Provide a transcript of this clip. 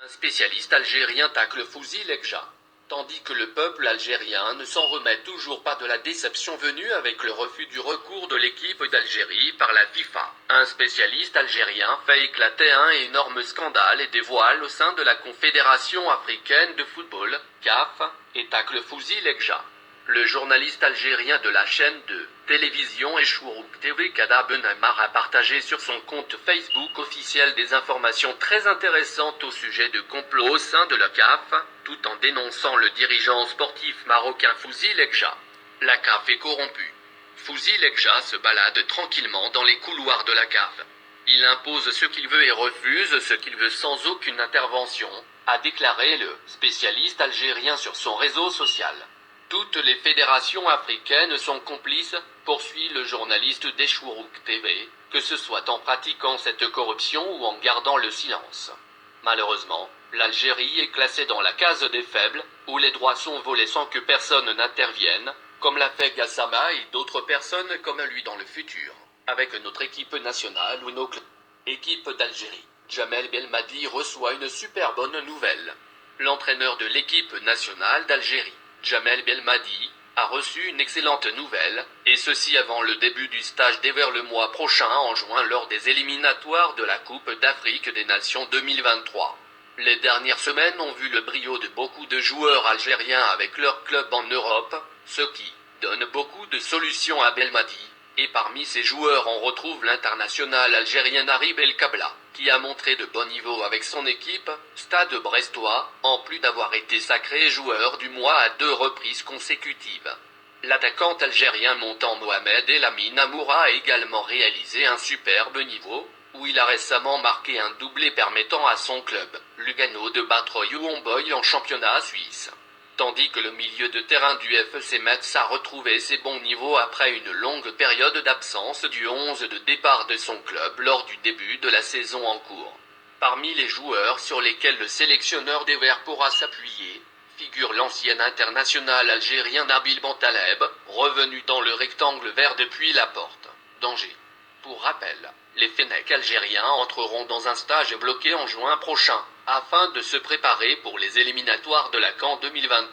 Un spécialiste algérien tacle Fouzi Lekja. Tandis que le peuple algérien ne s'en remet toujours pas de la déception venue avec le refus du recours de l'équipe d'Algérie par la FIFA. Un spécialiste algérien fait éclater un énorme scandale et dévoile au sein de la Confédération africaine de football, CAF, et tacle Fouzi Lekja. Le journaliste algérien de la chaîne de télévision Echourouk TV Kada Benamar a partagé sur son compte Facebook officiel des informations très intéressantes au sujet de complots au sein de la CAF, tout en dénonçant le dirigeant sportif marocain Fouzi Lekja. La CAF est corrompue. Fouzi Lekja se balade tranquillement dans les couloirs de la CAF. Il impose ce qu'il veut et refuse ce qu'il veut sans aucune intervention, a déclaré le spécialiste algérien sur son réseau social. Toutes les fédérations africaines sont complices, poursuit le journaliste d'Echourouk TV, que ce soit en pratiquant cette corruption ou en gardant le silence. Malheureusement, l'Algérie est classée dans la case des faibles, où les droits sont volés sans que personne n'intervienne, comme l'a fait Gassama et d'autres personnes comme lui dans le futur, avec notre équipe nationale ou nos équipe d'Algérie. Jamel Belmadi reçoit une super bonne nouvelle. L'entraîneur de l'équipe nationale d'Algérie, Jamel Belmadi, a reçu une excellente nouvelle, et ceci avant le début du stage d'Ever le mois prochain en juin lors des éliminatoires de la Coupe d'Afrique des Nations 2023. Les dernières semaines ont vu le brio de beaucoup de joueurs algériens avec leur club en Europe, ce qui donne beaucoup de solutions à Belmadi, et parmi ces joueurs on retrouve l'international algérien Narib El Kabla, qui a montré de bon niveau avec son équipe, Stade Brestois, en plus d'avoir été sacré joueur du mois à 2 reprises consécutives. L'attaquant algérien montant Mohamed El Amin Amoura a également réalisé un superbe niveau, où il a récemment marqué un doublé permettant à son club, Lugano, de battre Young Boys en championnat suisse. Tandis que le milieu de terrain du FC Metz a retrouvé ses bons niveaux après une longue période d'absence du 11 de départ de son club lors du début de la saison en cours. Parmi les joueurs sur lesquels le sélectionneur des Verts pourra s'appuyer, figure l'ancien international algérien Nabil Bentaleb, revenu dans le rectangle vert depuis la porte d'Angers. Pour rappel, les Fennecs algériens entreront dans un stage bloqué en juin prochain, afin de se préparer pour les éliminatoires de la CAN 2020.